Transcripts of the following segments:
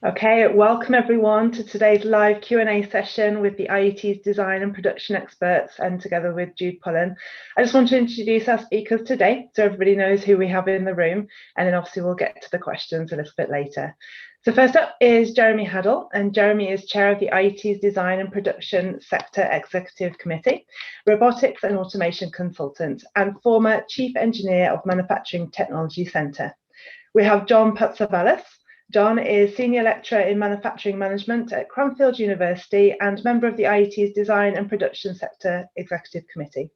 Okay, welcome everyone to today's live Q&A session with the IET's design and production experts and together with Jude Pullen. I just want to introduce our speakers today so everybody knows who we have in the room, and then obviously we'll get to the questions a little bit later. So first up is Jeremy Haddle, and Jeremy is chair of the IET's Design and Production Sector Executive Committee, robotics and automation consultant, and former chief engineer of Manufacturing Technology Centre. We have John Patsavalis. John is Senior Lecturer in Manufacturing Management at Cranfield University and member of the IET's Design and Production Sector Executive Committee.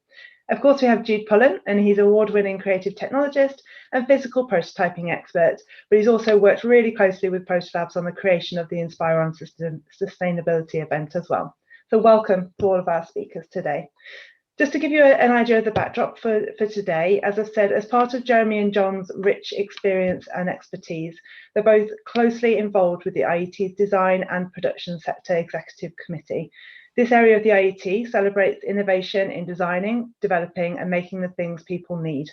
Of course, we have Jude Pullen, and he's an award-winning creative technologist and physical prototyping expert, but he's also worked really closely with ProtoLabs on the creation of the Inspire on Sustainability event as well. So welcome to all of our speakers today. Just to give you an idea of the backdrop for today, as I've said, as part of Jeremy and John's rich experience and expertise, they're both closely involved with the IET's Design and Production Sector Executive Committee. This area of the IET celebrates innovation in designing, developing and making the things people need.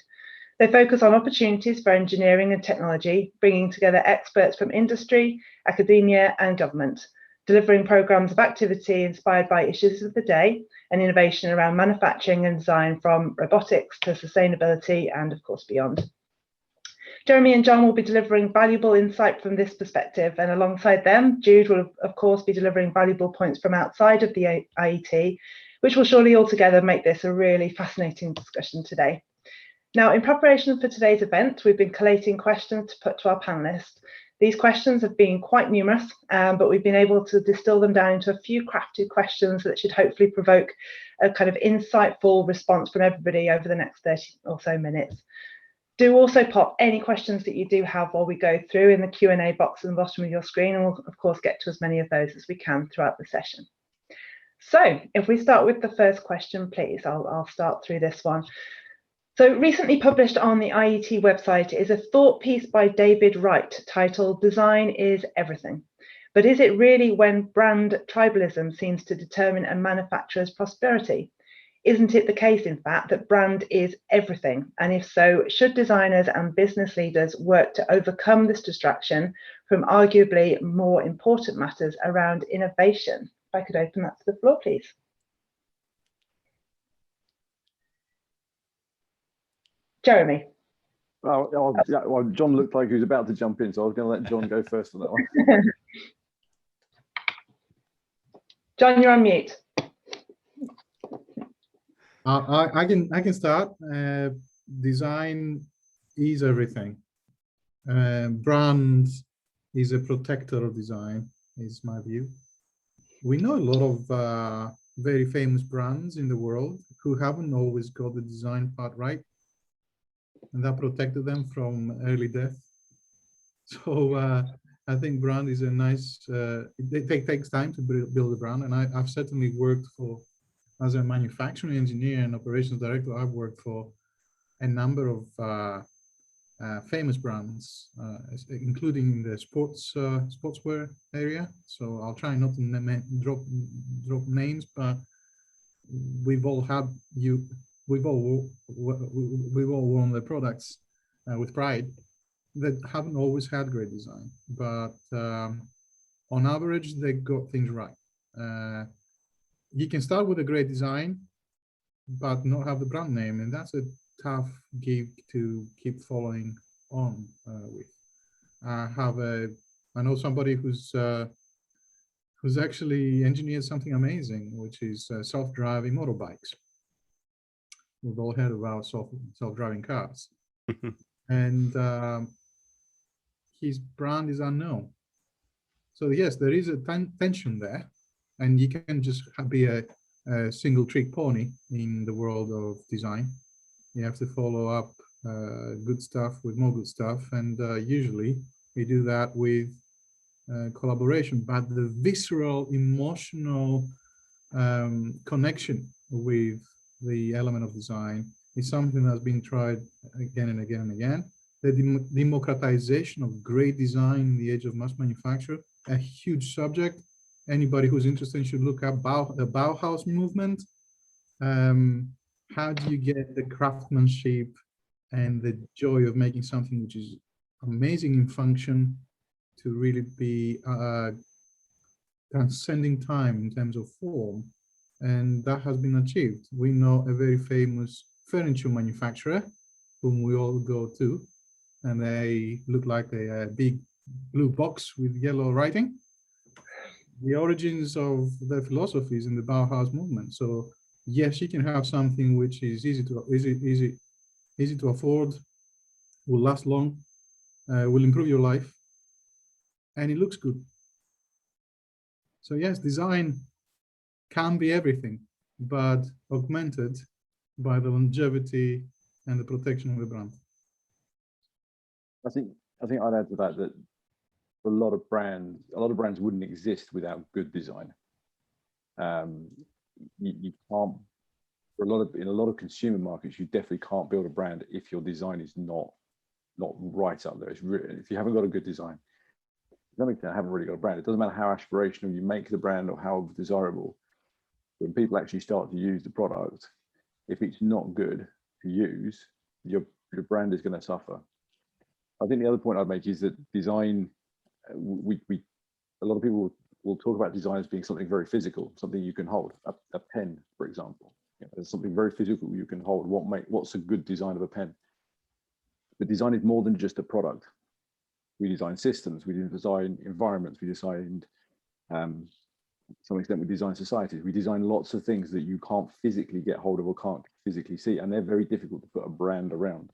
They focus on opportunities for engineering and technology, bringing together experts from industry, academia and government, delivering programmes of activity inspired by issues of the day and innovation around manufacturing and design, from robotics to sustainability and of course beyond. Jeremy and John will be delivering valuable insight from this perspective, and alongside them, Jude will of course be delivering valuable points from outside of the IET, which will surely altogether make this a really fascinating discussion today. Now, in preparation for today's event, we've been collating questions to put to our panellists. These questions have been quite numerous, but we've been able to distill them down into a few crafted questions that should hopefully provoke a kind of insightful response from everybody over the next 30 or so minutes. Do also pop any questions that you do have while we go through in the Q&A box at the bottom of your screen, and we'll of course get to as many of those as we can throughout the session. So if we start with the first question, please, I'll start through this one. So recently published on the IET website is a thought piece by David Wright titled "Design is Everything." But is it really when brand tribalism seems to determine a manufacturer's prosperity? Isn't it the case, in fact, that brand is everything? And if so, should designers and business leaders work to overcome this distraction from arguably more important matters around innovation? If I could open that to the floor, please. Jeremy. Well, John looked like he was about to jump in, so I was going to let John go first on that one. John, you're on mute. I can start. Design is everything. Brand is a protector of design, is my view. We know a lot of very famous brands in the world who haven't always got the design part right, and that protected them from early death. So I think brand is a nice, it takes time to build a brand. And I've certainly worked as a manufacturing engineer and operations director, I've worked for a number of famous brands, including the sportswear area. So I'll try not to drop names, but we've all worn the products with pride that haven't always had great design, but on average they got things right. You can start with a great design but not have the brand name, and that's a tough gig to keep following on with. I know somebody who's actually engineered something amazing, which is self-driving motorbikes. We've all heard about self-driving cars. And his brand is unknown. So yes, there is a tension there, and you can just be a single trick pony in the world of design. You have to follow up good stuff with more good stuff, and usually we do that with collaboration. But the visceral, emotional connection with the element of design is something that's been tried again and again and again. The democratization of great design in the age of mass manufacture, a huge subject. Anybody who's interested should look up the Bauhaus movement. How do you get the craftsmanship and the joy of making something which is amazing in function to really be transcending time in terms of form, and that has been achieved. We know a very famous furniture manufacturer whom we all go to, and they look like a big blue box with yellow writing. The origins of their philosophies in the Bauhaus movement. So yes, you can have something which is easy to afford, will last long, will improve your life, and it looks good. So yes, design can be everything, but augmented by the longevity and the protection of the brand. I think I'd add to that a lot of brands wouldn't exist without good design. You can't, in a lot of consumer markets, you definitely can't build a brand if your design is not right up there. If you haven't got a good design, to some extent, haven't really got a brand. It doesn't matter how aspirational you make the brand or how desirable. When people actually start to use the product, if it's not good to use, your brand is going to suffer. I think the other point I'd make is that design, a lot of people will talk about design as being something very physical, something you can hold. A pen, for example, there's something very physical you can hold. What's a good design of a pen? But design is more than just a product. We design systems, we design environments, we designed, to some extent, we design societies. We design lots of things that you can't physically get hold of or can't physically see, and they're very difficult to put a brand around.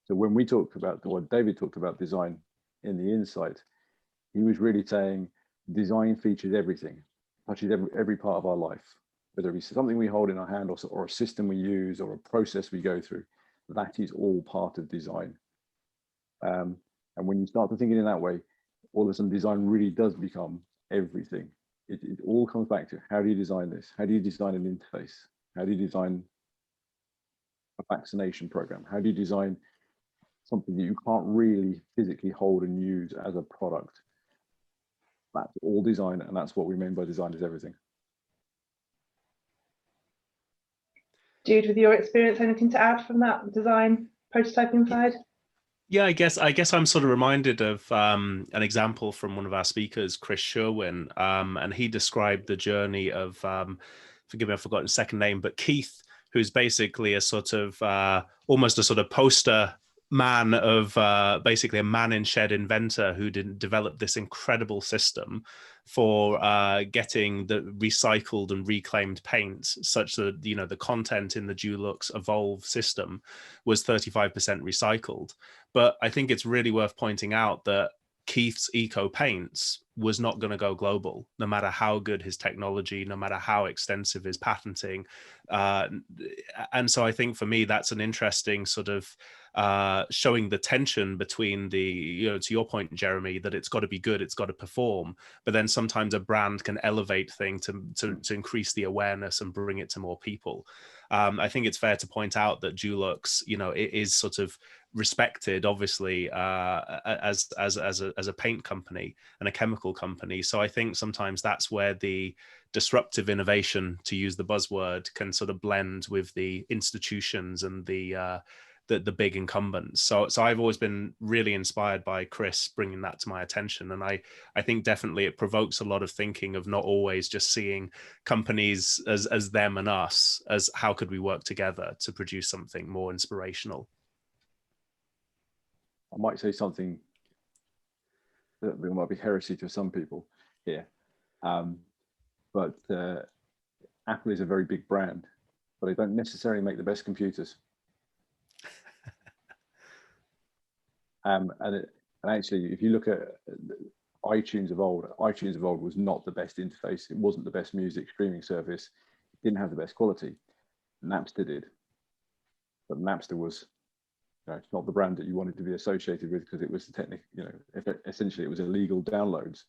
So when we talked about, or David talked about design in the insight, he was really saying design features everything, touches every part of our life, whether it be something we hold in our hand or a system we use or a process we go through. That is all part of design. And when you start to think in that way, all of a sudden design really does become everything. It all comes back to, how do you design this? How do you design an interface? How do you design a vaccination program? How do you design something that you can't really physically hold and use as a product? That's all design, and that's what we mean by design is everything. Jude, with your experience, anything to add from that design prototyping side? Yeah, I guess I'm sort of reminded of an example from one of our speakers, Chris Sherwin, and he described the journey of, forgive me, I've forgotten his second name, but Keith, who's basically a sort of almost a sort of poster man of basically a man in shed inventor who didn't develop this incredible system for getting the recycled and reclaimed paint, such that the content in the Dulux Evolve system was 35% recycled. But I think it's really worth pointing out that Keith's eco paints was not going to go global, no matter how good his technology, no matter how extensive his patenting. And so I think for me, that's an interesting sort of showing the tension between the, to your point, Jeremy, that it's got to be good, it's got to perform, but then sometimes a brand can elevate things to increase the awareness and bring it to more people. I think it's fair to point out that Dulux, it is sort of respected, obviously, as a paint company and a chemical company. So I think sometimes that's where the disruptive innovation, to use the buzzword, can sort of blend with the institutions and the big incumbents. So I've always been really inspired by Chris bringing that to my attention. And I think definitely it provokes a lot of thinking of not always just seeing companies as them and us, as how could we work together to produce something more inspirational. I might say something that might be heresy to some people here, but Apple is a very big brand, but they don't necessarily make the best computers. And actually, if you look at iTunes of old was not the best interface. It wasn't the best music streaming service. It didn't have the best quality. Napster did, but Napster was, it's not the brand that you wanted to be associated with, because it was essentially it was illegal downloads.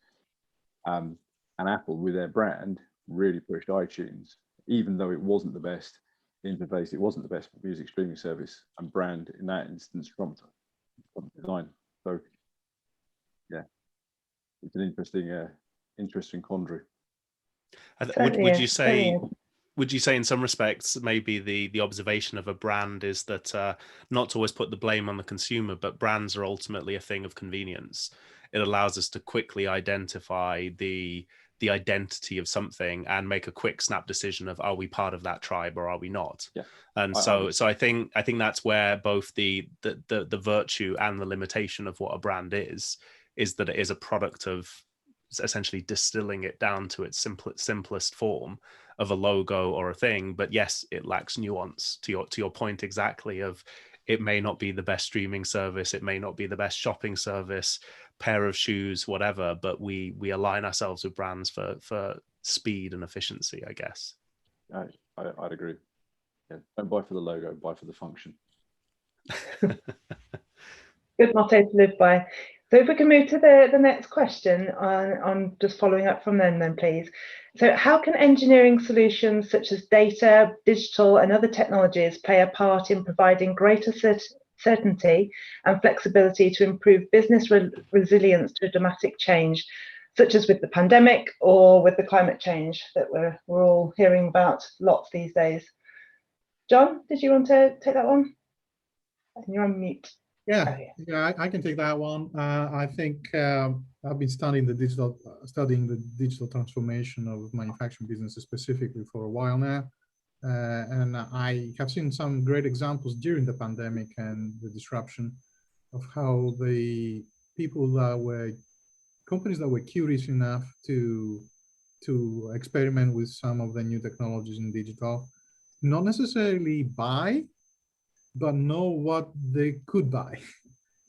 And Apple, with their brand, really pushed iTunes, even though it wasn't the best interface, it wasn't the best music streaming service, and brand in that instance trumped design. So yeah, it's an interesting quandary. Would you say would you say in some respects maybe the observation of a brand is that not to always put the blame on the consumer, but brands are ultimately a thing of convenience? It allows us to quickly identify the identity of something and make a quick snap decision of, are we part of that tribe or are we not? Yeah. And so I think that's where both the virtue and the limitation of what a brand is that it is a product of essentially distilling it down to its simplest form of a logo or a thing. But yes, it lacks nuance, to your point exactly, of it may not be the best streaming service, it may not be the best shopping service, pair of shoes, whatever, but we align ourselves with brands for speed and efficiency, I guess. I'd agree. Yeah. Don't buy for the logo, buy for the function. Good motto to live by. So if we can move to the next question on just following up from then please. So how can engineering solutions such as data, digital and other technologies play a part in providing greater certainty and flexibility to improve business resilience to dramatic change, such as with the pandemic or with the climate change that we're all hearing about lots these days? John, did you want to take that one? You're on mute. Yeah, I can take that one. I think I've been studying the digital transformation of manufacturing businesses specifically for a while now, and I have seen some great examples during the pandemic and the disruption of how the companies that were curious enough to experiment with some of the new technologies in digital, not necessarily buy, but know what they could buy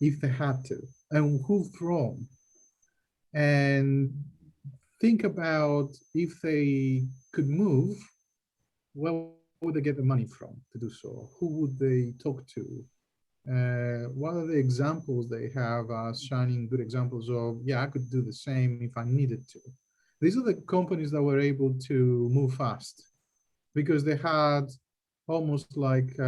if they had to, and who from, and think about if they could move, where would they get the money from to do so? Who would they talk to? What are the examples they have shining good examples of, yeah, I could do the same if I needed to. These are the companies that were able to move fast because they had almost like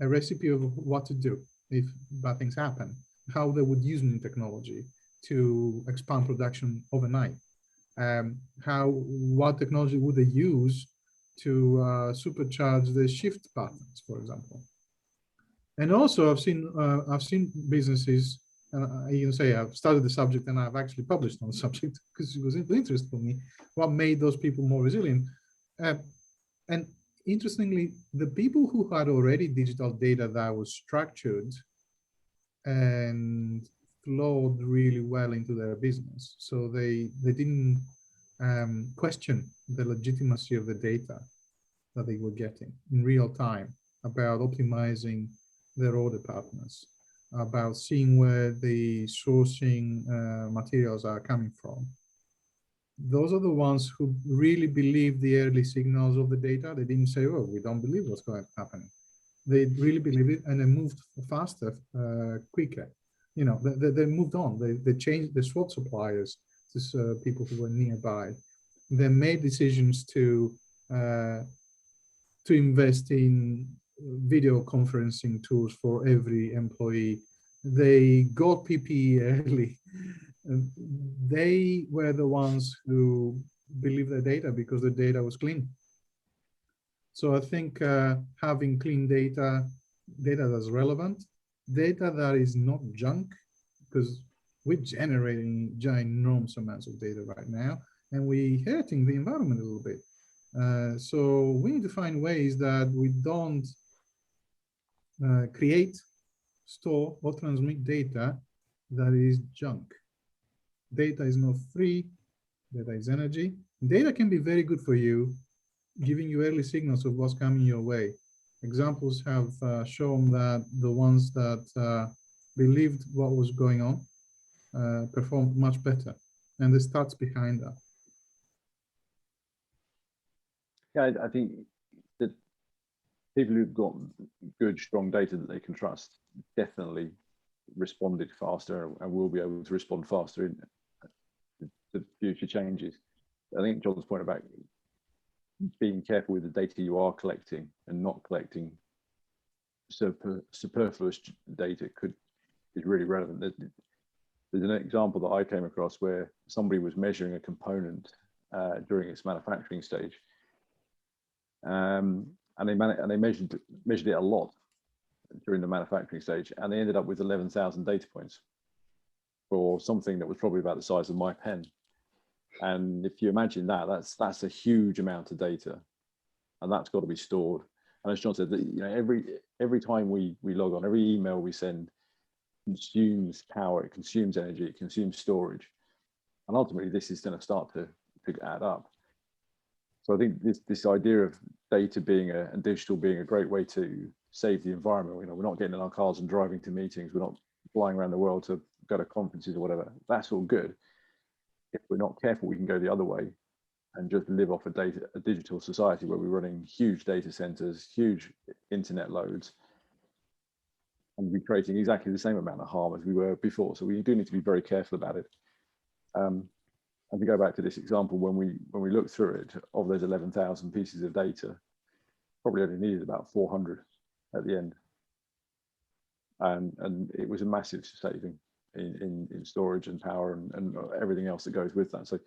a recipe of what to do if bad things happen, how they would use new technology to expand production overnight, what technology would they use to supercharge the shift patterns, for example. And also I've seen businesses, you can say I've studied the subject and I've actually published on the subject because it was of interest for me, what made those people more resilient. And interestingly, the people who had already digital data that was structured and flowed really well into their business, so they didn't question the legitimacy of the data that they were getting in real time about optimizing their order partners, about seeing where the sourcing materials are coming from. Those are the ones who really believe the early signals of the data. They didn't say, oh, we don't believe what's going to happen. They really believe it and they moved faster, quicker. You know, they moved on. They changed, they swapped suppliers to people who were nearby. They made decisions to invest in video conferencing tools for every employee. They got PPE early. They were the ones who believed the data because the data was clean. So I think having clean data that's relevant, data that is not junk, because we're generating ginormous amounts of data right now, and we're hurting the environment a little bit. So we need to find ways that we don't create, store, or transmit data that is junk. Data is not free, data is energy. Data can be very good for you, giving you early signals of what's coming your way. Examples have shown that the ones that believed what was going on performed much better, and the stats behind that. Yeah, I think that people who've got good, strong data that they can trust definitely responded faster and will be able to respond faster to future changes. I think John's point about being careful with the data you are collecting and not collecting superfluous data is really relevant. There's an example that I came across where somebody was measuring a component during its manufacturing stage, and they measured it a lot during the manufacturing stage, and they ended up with 11,000 data points for something that was probably about the size of my pen. And if you imagine that, that's a huge amount of data, and that's got to be stored. And as John said, every time we log on, every email we send consumes power, it consumes energy, it consumes storage, and ultimately this is going to start to add up. So I think this idea of data and digital being a great way to save the environment. We're not getting in our cars and driving to meetings. We're not flying around the world to go to conferences or whatever. That's all good. If we're not careful, we can go the other way and just live off a digital society where we're running huge data centers, huge internet loads, and we're creating exactly the same amount of harm as we were before. So we do need to be very careful about it. And to go back to this example, when we look through it, of those 11,000 pieces of data, probably only needed about 400 at the end. And it was a massive saving in storage and power and everything else that goes with that. So I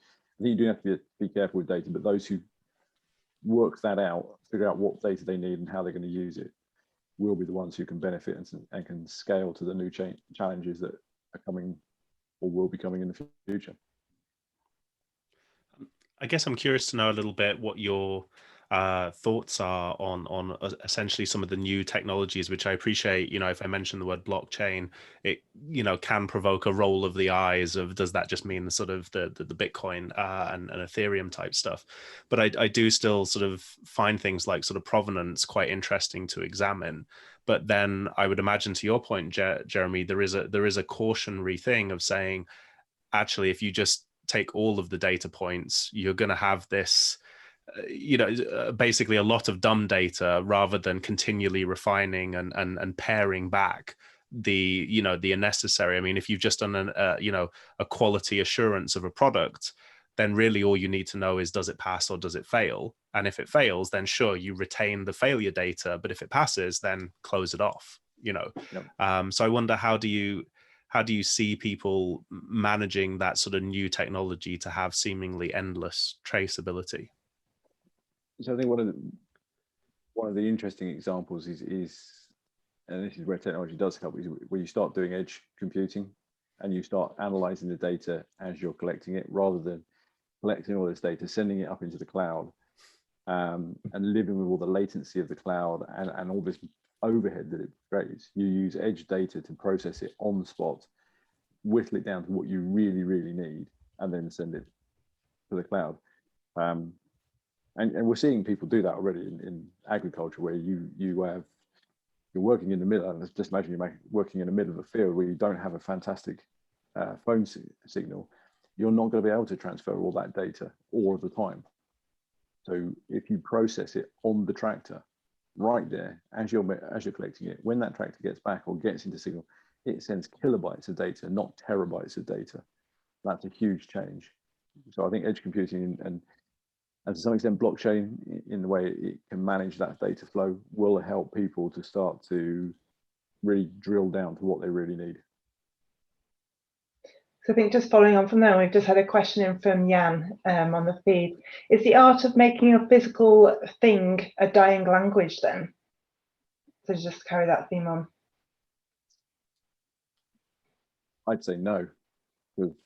think you do have to be careful with data, but those who work that out, figure out what data they need and how they're going to use it, will be the ones who can benefit and can scale to the new challenges that are coming or will be coming in the future. I guess I'm curious to know a little bit what your thoughts are on essentially some of the new technologies, which I appreciate. If I mention the word blockchain, it can provoke a roll of the eyes of, does that just mean the sort of the Bitcoin and Ethereum type stuff? But I do still sort of find things like sort of provenance quite interesting to examine. But then I would imagine, to your point, Jeremy, there is a cautionary thing of saying, actually, if you just take all of the data points, you're going to have this basically a lot of dumb data, rather than continually refining and paring back the unnecessary. I mean, if you've just done a quality assurance of a product, then really all you need to know is, does it pass or does it fail? And if it fails, then sure, you retain the failure data, but if it passes, then close it off. Yep. So I wonder, how do you see people managing that sort of new technology to have seemingly endless traceability? So I think one of the interesting examples is, and this is where technology does help, is where you start doing edge computing and you start analyzing the data as you're collecting it, rather than collecting all this data, sending it up into the cloud, and living with all the latency of the cloud and all this overhead that it creates. You use edge data to process it on the spot, whittle it down to what you really, really need, and then send it to the cloud. And we're seeing people do that already in agriculture, where you're working in the middle, and just imagine you're working in the middle of a field where you don't have a fantastic phone signal. You're not going to be able to transfer all that data all of the time. So if you process it on the tractor right there as you're collecting it, when that tractor gets back or gets into signal, it sends kilobytes of data, not terabytes of data. That's a huge change. So I think edge computing and to some extent blockchain, in the way it can manage that data flow, will help people to start to really drill down to what they really need. So I think, just following on from there, we've just had a question in from Jan on the feed. Is the art of making a physical thing a dying language then? So just carry that theme on. I'd say no, because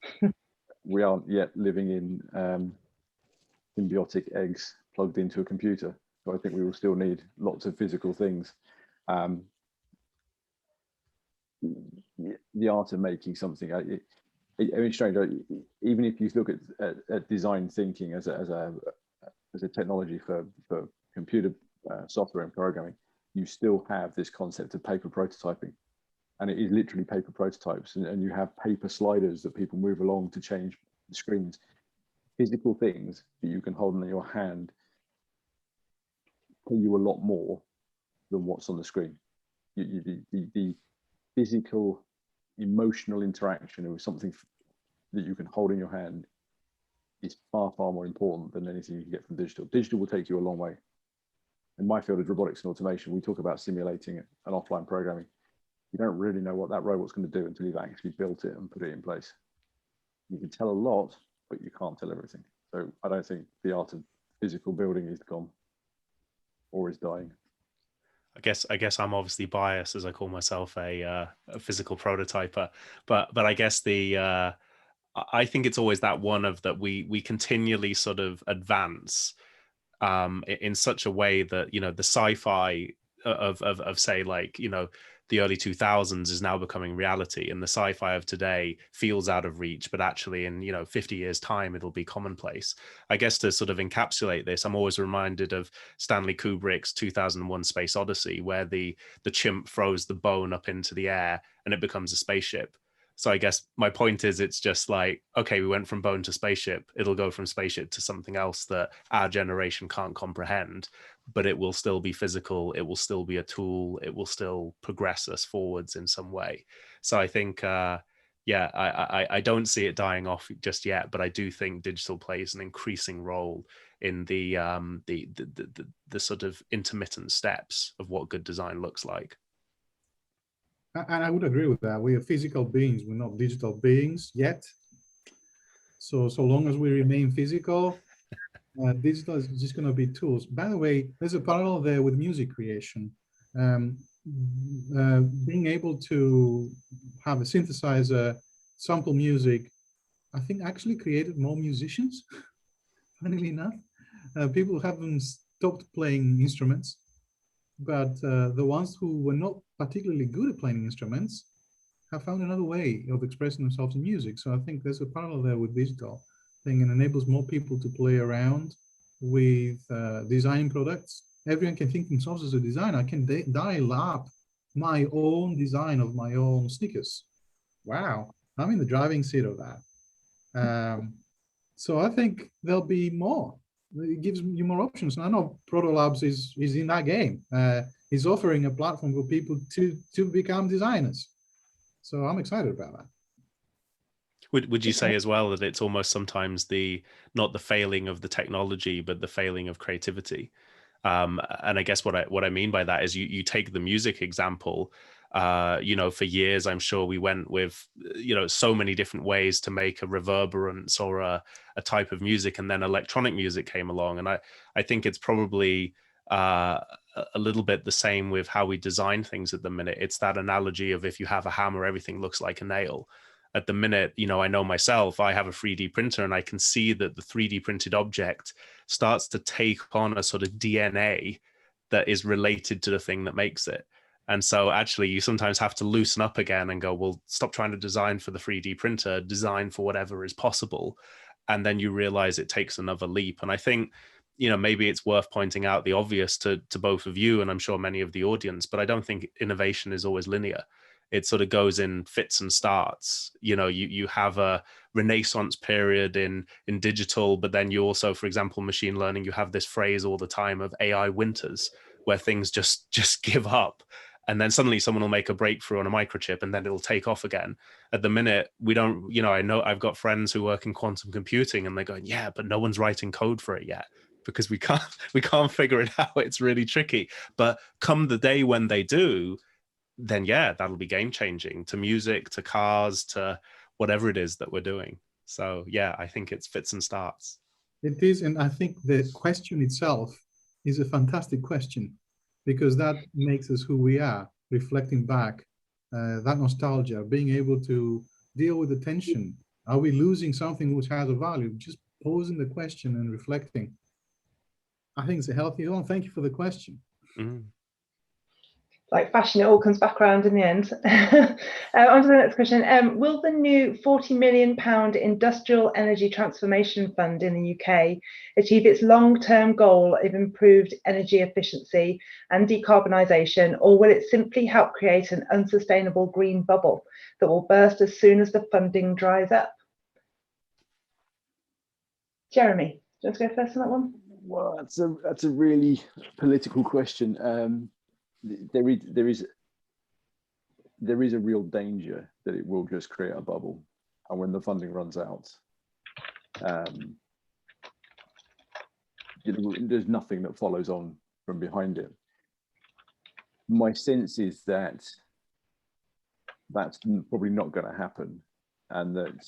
we aren't yet living in symbiotic eggs plugged into a computer. So I think we will still need lots of physical things. The art of making something, it's strange. Even if you look at design thinking as a technology for computer software and programming, you still have this concept of paper prototyping, and it is literally paper prototypes, and you have paper sliders that people move along to change the screens. Physical things that you can hold in your hand tell you a lot more than what's on the screen. The physical, emotional interaction with something that you can hold in your hand is far, far more important than anything you can get from digital. Digital will take you a long way. In my field of robotics and automation, we talk about simulating an offline programming. You don't really know what that robot's going to do until you've actually built it and put it in place. You can tell a lot, but you can't tell everything. So I don't think the art of physical building is gone. or is dying. I guess I'm obviously biased, as I call myself a physical prototyper, but I guess I think it's always that one of that we continually sort of advance in such a way that, you know, the sci-fi of say, like, you know, the early 2000s is now becoming reality, and the sci-fi of today feels out of reach, but actually in, you know, 50 years time it'll be commonplace. I guess to sort of encapsulate this, I'm always reminded of Stanley Kubrick's 2001 Space Odyssey, where the chimp throws the bone up into the air and it becomes a spaceship. So I guess my point is, it's just like, okay, we went from bone to spaceship. It'll go from spaceship to something else that our generation can't comprehend, but it will still be physical. It will still be a tool. It will still progress us forwards in some way. So I think, yeah, I don't see it dying off just yet, but I do think digital plays an increasing role in the sort of intermittent steps of what good design looks like. And I would agree with that. We are physical beings. We're not digital beings yet. So long as we remain physical, digital is just going to be tools. By the way, there's a parallel there with music creation. Being able to have a synthesizer, sample music, I think actually created more musicians, funnily enough. People haven't stopped playing instruments, but the ones who were not particularly good at playing instruments have found another way of expressing themselves in music. So I think there's a parallel there with digital thing, and enables more people to play around with design products. Everyone can think themselves as a designer. I can dial up my own design of my own sneakers. Wow, I'm in the driving seat of that. So I think there'll be more. It gives you more options. And I know ProtoLabs is in that game. Is offering a platform for people to become designers. So I'm excited about that. Would you say as well that it's almost sometimes not the failing of the technology, but the failing of creativity? And I guess what I mean by that is you take the music example. You know, for years, I'm sure we went with, you know, so many different ways to make a reverberance or a type of music, and then electronic music came along. And I think it's probably a little bit the same with how we design things at the minute. It's that analogy of, if you have a hammer, everything looks like a nail. At the minute, you know, I know myself, I have a 3D printer, and I can see that the 3D printed object starts to take on a sort of DNA that is related to the thing that makes it. And so actually you sometimes have to loosen up again and go, well, stop trying to design for the 3D printer, design for whatever is possible. And then you realize it takes another leap. And I think, you know, maybe it's worth pointing out the obvious to both of you, and I'm sure many of the audience, but I don't think innovation is always linear. It sort of goes in fits and starts. You know, you have a renaissance period in digital, but then you also, for example, machine learning, you have this phrase all the time of AI winters, where things just give up. And then suddenly someone will make a breakthrough on a microchip, and then it'll take off again. At the minute, we don't, you know, I know I've got friends who work in quantum computing, and they're going, yeah, but no one's writing code for it yet, because we can't figure it out. It's really tricky. But come the day when they do, then yeah, that'll be game changing, to music, to cars, to whatever it is that we're doing. So yeah, I think it's fits and starts. It is, and I think the question itself is a fantastic question, because that makes us who we are, reflecting back, that nostalgia, being able to deal with the tension. Are we losing something which has a value? Just posing the question and reflecting. I think it's a healthy one. Thank you for the question. Mm. Like fashion, it all comes back around in the end. On to the next question. Will the new £40 million Industrial Energy Transformation Fund in the UK achieve its long-term goal of improved energy efficiency and decarbonisation, or will it simply help create an unsustainable green bubble that will burst as soon as the funding dries up? Jeremy, do you want to go first on that one? Well, that's a really political question. There is a real danger that it will just create a bubble, and when the funding runs out, there's nothing that follows on from behind it. My sense is that that's probably not going to happen, and that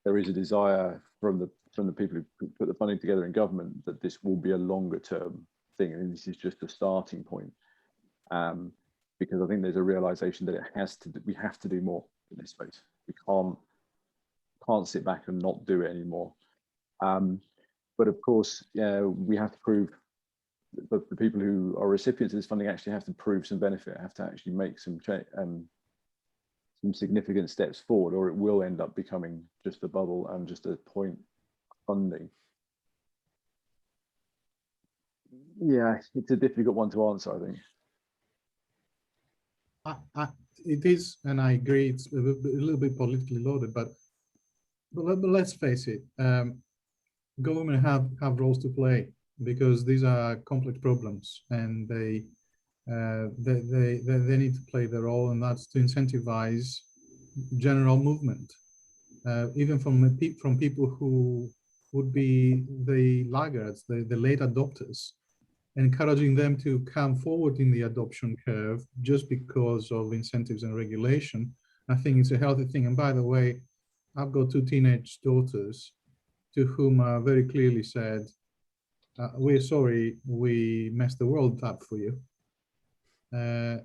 there is a desire from the people who put the funding together in government that this will be a longer term thing, and this is just a starting point. Because I think there's a realization that we have to do more in this space. We can't sit back and not do it anymore. But of course, we have to prove that the people who are recipients of this funding actually have to prove some benefit, have to actually make some significant steps forward, or it will end up becoming just a bubble and just a point funding. Yeah, it's a difficult one to answer, I think. It is, and I agree, it's a little bit politically loaded, but let's face it, government have roles to play, because these are complex problems, and they need to play their role, and that's to incentivize general movement, even from people who would be the laggards, the late adopters, encouraging them to come forward in the adoption curve just because of incentives and regulation. I think it's a healthy thing. And by the way, I've got 2 teenage daughters to whom I very clearly said, we're sorry, we messed the world up for you. And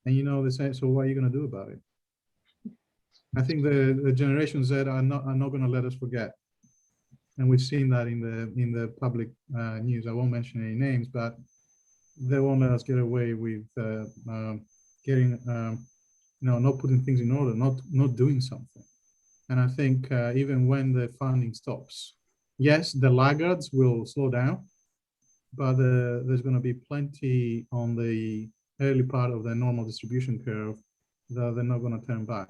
you know, they say, so what are you going to do about it? I think the Generation Z are not going to let us forget. And we've seen that in the public news. I won't mention any names, but they won't let us get away with not putting things in order, not doing something. And I think even when the funding stops, yes, the laggards will slow down, but there's going to be plenty on the early part of the normal distribution curve that they're not going to turn back.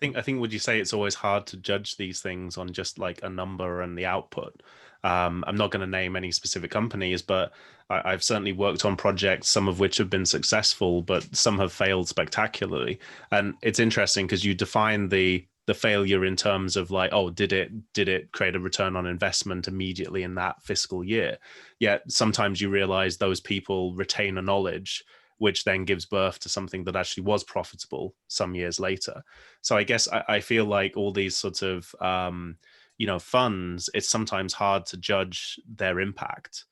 I think would you say it's always hard to judge these things on just like a number and the output? I'm not going to name any specific companies, but I've certainly worked on projects, some of which have been successful, but some have failed spectacularly. And it's interesting because you define the failure in terms of like, oh, did it create a return on investment immediately in that fiscal year? Yet sometimes you realize those people retain a knowledge which then gives birth to something that actually was profitable some years later. So I guess I feel like all these sorts of, funds, it's sometimes hard to judge their impact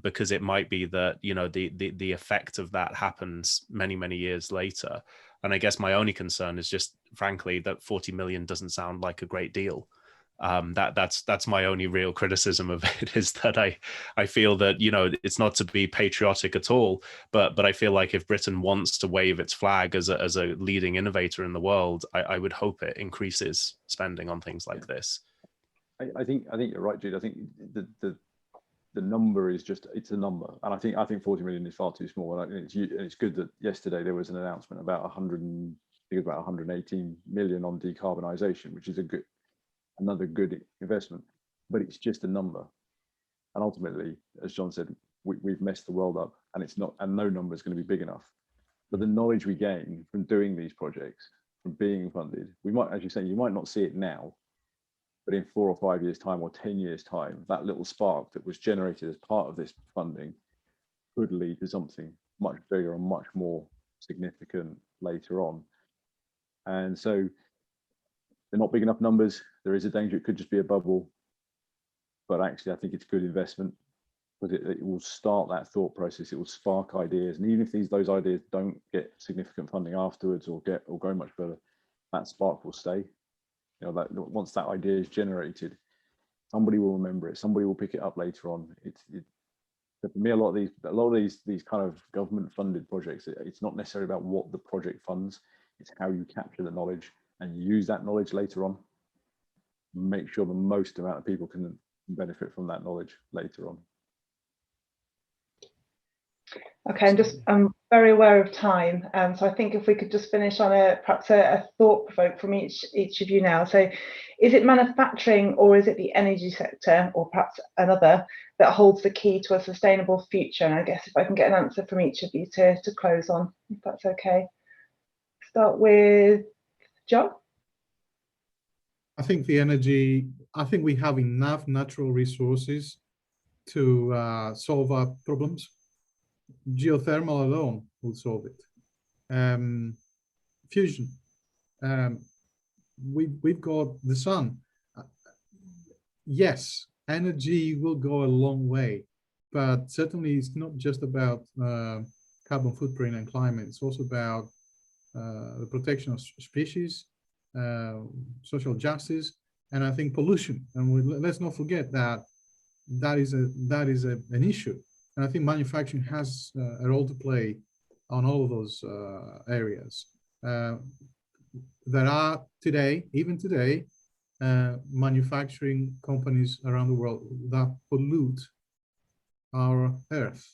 because it might be that, the effect of that happens many, many years later. And I guess my only concern is just, frankly, that 40 million doesn't sound like a great deal. That's my only real criticism of it, is that I feel that, it's not to be patriotic at all, but I feel like if Britain wants to wave its flag as a leading innovator in the world, I would hope it increases spending on things like this. I think you're right, Jude. I think the number is just, it's a number, and I think 40 million is far too small. And it's good that yesterday there was an announcement about 118 million on decarbonisation, which is another good investment, but it's just a number. And ultimately, as John said, we've messed the world up, and no number is going to be big enough. But the knowledge we gain from doing these projects, from being funded, we might, as you say, you might not see it now, but in 4 or 5 years' time or 10 years' time, that little spark that was generated as part of this funding could lead to something much bigger and much more significant later on. And so they're not big enough numbers. There is a danger it could just be a bubble, but actually I think it's good investment, because it will start that thought process. It will spark ideas, and even if those ideas don't get significant funding afterwards or go much further, that spark will stay. That once that idea is generated, somebody will remember it. Somebody will pick it up later on. For me, a lot of these kind of government-funded projects, it's not necessarily about what the project funds. It's how you capture the knowledge and use that knowledge later on. Make sure the most amount of people can benefit from that knowledge later on. Okay, I'm very aware of time, so I think if we could just finish on perhaps a thought provoke from each of you now. So, is it manufacturing, or is it the energy sector, or perhaps another, that holds the key to a sustainable future? And I guess if I can get an answer from each of you to close on, if that's okay. Start with John. I think the energy. I think we have enough natural resources to solve our problems. Geothermal alone will solve it. Fusion. We've got the sun. Yes, energy will go a long way, but certainly it's not just about carbon footprint and climate. It's also about the protection of species, social justice, and I think pollution. And let's not forget that that is an issue. And I think manufacturing has a role to play on all of those areas. There are today, even today, manufacturing companies around the world that pollute our earth,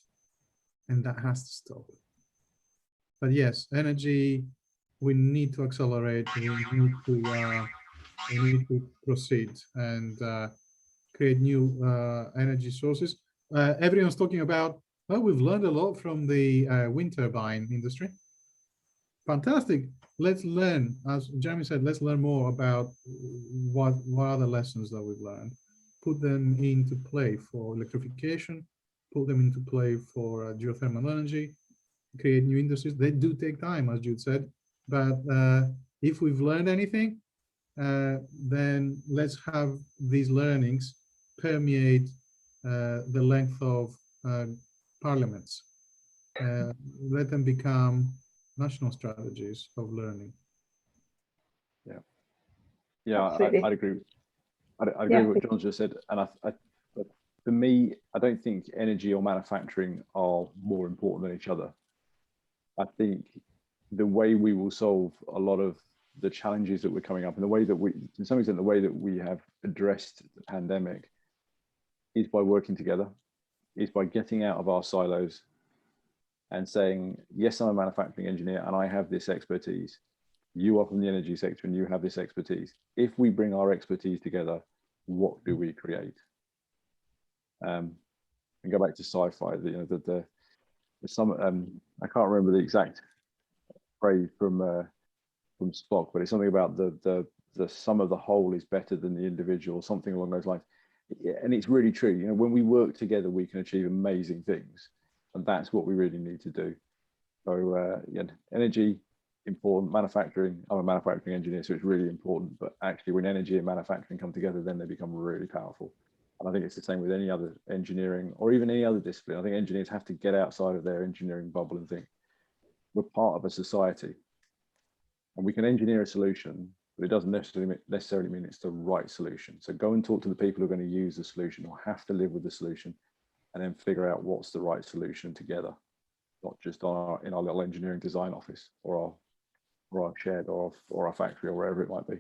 and that has to stop. But yes, energy, we need to accelerate. We need to proceed and create new energy sources. Everyone's talking about, well, we've learned a lot from the wind turbine industry. Fantastic. Let's learn, as Jeremy said, let's learn more about what are the lessons that we've learned. Put them into play for electrification, put them into play for geothermal energy, create new industries. They do take time, as Jude said, but if we've learned anything, then let's have these learnings permeate the length of parliaments. Let them become national strategies of learning. I'd agree. I agree with what John just said, and for me, I don't think energy or manufacturing are more important than each other. I think the way we will solve a lot of the challenges that we're coming up, and the way that we, to some extent, the way that we have addressed the pandemic is by working together, is by getting out of our silos and saying, yes, I'm a manufacturing engineer and I have this expertise. You are from the energy sector and you have this expertise. If we bring our expertise together, what do we create? And go back to sci-fi, the some, I can't remember the exact phrase from Spock, but it's something about the sum of the whole is better than the individual, something along those lines. And it's really true. You know, when we work together, we can achieve amazing things, and that's what we really need to do. So yeah, energy important, manufacturing. I'm a manufacturing engineer, so it's really important. But actually, when energy and manufacturing come together, then they become really powerful. And I think it's the same with any other engineering or even any other discipline. I think engineers have to get outside of their engineering bubble and think we're part of a society, and we can engineer a solution, but it doesn't necessarily mean it's the right solution. So go and talk to the people who are going to use the solution or have to live with the solution, and then figure out what's the right solution together, not just in our little engineering design office or our shed or our factory or wherever it might be.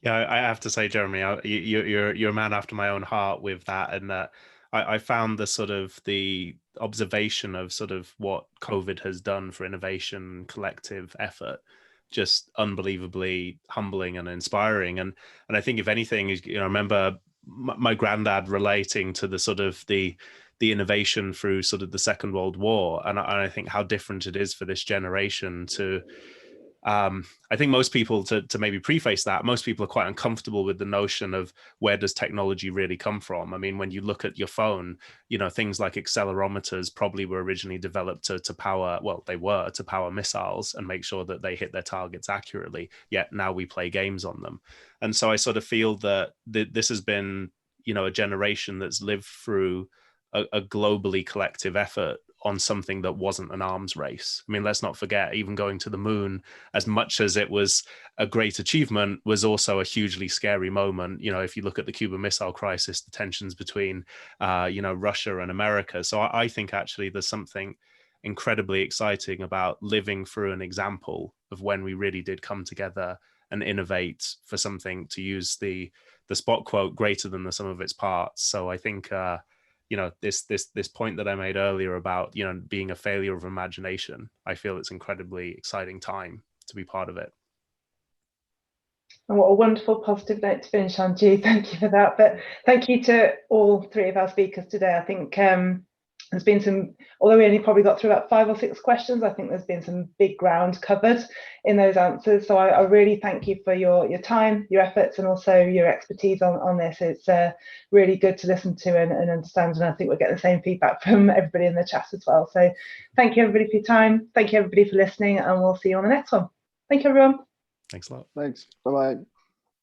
Yeah, I have to say, Jeremy, you're a man after my own heart with that, and I found the observation of sort of what COVID has done for innovation, collective effort, just unbelievably humbling and inspiring. And I think if anything, I remember my granddad relating to the innovation through sort of the Second World War, and I think how different it is for this generation to. I think most people, to maybe preface that, most people are quite uncomfortable with the notion of where does technology really come from. I mean, when you look at your phone, things like accelerometers probably were originally developed to power, well, they were to power missiles and make sure that they hit their targets accurately, yet now we play games on them. And so I sort of feel that this has been, a generation that's lived through a globally collective effort on something that wasn't an arms race. I mean, let's not forget, even going to the moon, as much as it was a great achievement, was also a hugely scary moment. If you look at the Cuban Missile Crisis, the tensions between, Russia and America. So I think actually there's something incredibly exciting about living through an example of when we really did come together and innovate for something, to use the Spock quote, greater than the sum of its parts. So I think, this point that I made earlier about, being a failure of imagination, I feel it's incredibly exciting time to be part of it. And what a wonderful positive note to finish on, Jude. Thank you for that. But thank you to all three of our speakers today. I think there's been some, although we only probably got through about 5 or 6 questions, I think there's been some big ground covered in those answers. So I really thank you for your time, your efforts, and also your expertise on this. It's really good to listen to and understand. And I think we're getting the same feedback from everybody in the chat as well. So thank you, everybody, for your time. Thank you, everybody, for listening, and we'll see you on the next one. Thank you, everyone. Thanks a lot. Thanks. Bye-bye.